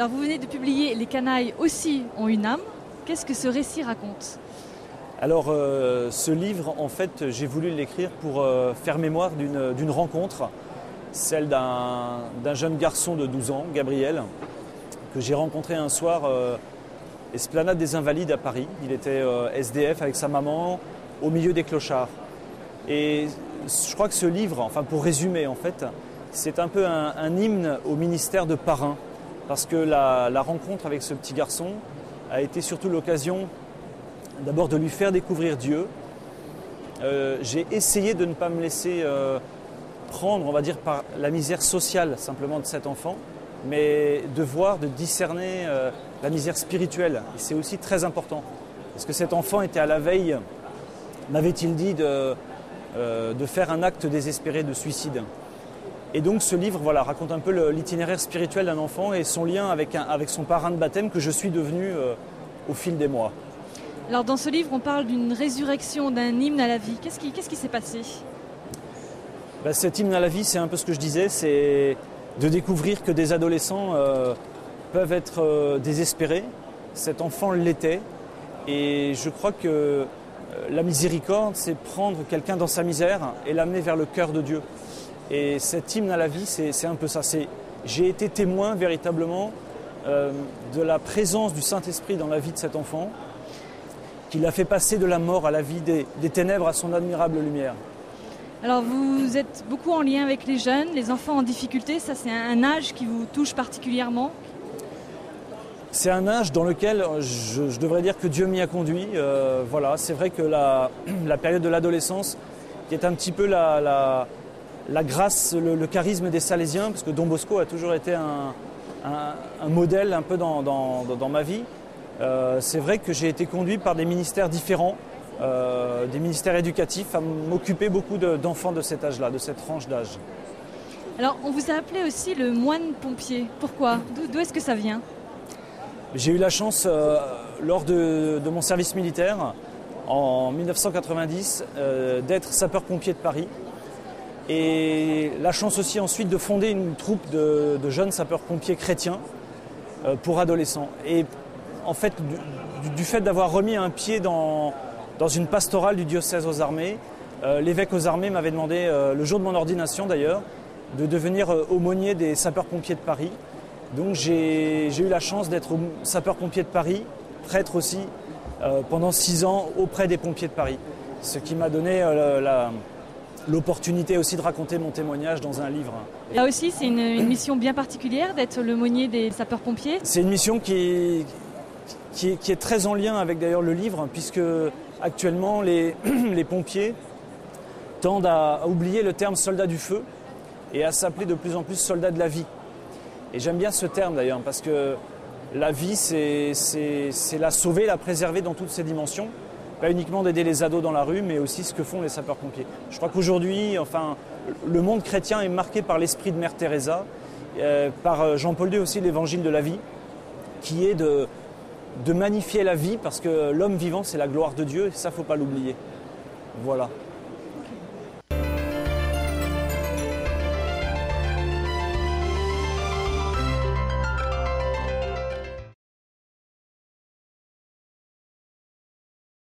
Alors vous venez de publier Les canailles aussi ont une âme. Qu'est-ce que ce récit raconte ? Alors ce livre, en fait, j'ai voulu l'écrire pour faire mémoire d'une rencontre, celle d'un jeune garçon de 12 ans, Gabriel, que j'ai rencontré un soir Esplanade des Invalides à Paris. Il était SDF avec sa maman au milieu des clochards. Et je crois que ce livre, enfin pour résumer en fait, c'est un peu un hymne au ministère de parrain. Parce que la rencontre avec ce petit garçon a été surtout l'occasion d'abord de lui faire découvrir Dieu. J'ai essayé de ne pas me laisser prendre, on va dire, par la misère sociale simplement de cet enfant, mais de voir, de discerner la misère spirituelle. Et c'est aussi très important. Parce que cet enfant était à la veille, m'avait-il dit, de faire un acte désespéré de suicide. Et donc ce livre raconte un peu l'itinéraire spirituel d'un enfant et son lien avec son parrain de baptême que je suis devenu au fil des mois. Alors dans ce livre, on parle d'une résurrection, d'un hymne à la vie. Qu'est-ce qui s'est passé ? Cet hymne à la vie, c'est un peu ce que je disais, c'est de découvrir que des adolescents peuvent être désespérés. Cet enfant l'était. Et je crois que la miséricorde, c'est prendre quelqu'un dans sa misère et l'amener vers le cœur de Dieu. Et cet hymne à la vie, c'est un peu ça. J'ai été témoin véritablement de la présence du Saint-Esprit dans la vie de cet enfant, qui l'a fait passer de la mort à la vie, des ténèbres à son admirable lumière. Alors vous êtes beaucoup en lien avec les jeunes, les enfants en difficulté. Ça, c'est un âge qui vous touche particulièrement ? C'est un âge dans lequel je devrais dire que Dieu m'y a conduit. C'est vrai que la période de l'adolescence, qui est un petit peu la grâce, le charisme des Salésiens, parce que Don Bosco a toujours été un modèle un peu dans ma vie. C'est vrai que j'ai été conduit par des ministères différents, des ministères éducatifs, à m'occuper beaucoup d'enfants de cet âge-là, de cette tranche d'âge. Alors on vous a appelé aussi le moine pompier. Pourquoi ? D'où est-ce que ça vient ? J'ai eu la chance, lors de mon service militaire, en 1990, d'être sapeur-pompier de Paris. Et la chance aussi ensuite de fonder une troupe de jeunes sapeurs-pompiers chrétiens pour adolescents. Et en fait, du fait d'avoir remis un pied dans une pastorale du diocèse aux armées, l'évêque aux armées m'avait demandé, le jour de mon ordination d'ailleurs, de devenir aumônier des sapeurs-pompiers de Paris. Donc j'ai eu la chance d'être sapeur-pompier de Paris, prêtre aussi, pendant 6 ans auprès des pompiers de Paris. Ce qui m'a donné l'opportunité aussi de raconter mon témoignage dans un livre. Là aussi, c'est une mission bien particulière d'être l'aumônier des sapeurs-pompiers. C'est une mission qui est très en lien avec d'ailleurs le livre, puisque actuellement les pompiers tendent à oublier le terme soldat du feu et à s'appeler de plus en plus soldat de la vie. Et j'aime bien ce terme d'ailleurs, parce que la vie, c'est la sauver, la préserver dans toutes ses dimensions. Pas uniquement d'aider les ados dans la rue, mais aussi ce que font les sapeurs-pompiers. Je crois qu'aujourd'hui, le monde chrétien est marqué par l'esprit de Mère Teresa, par Jean-Paul II aussi, l'évangile de la vie, qui est de magnifier la vie, parce que l'homme vivant, c'est la gloire de Dieu, et ça, il ne faut pas l'oublier. Voilà.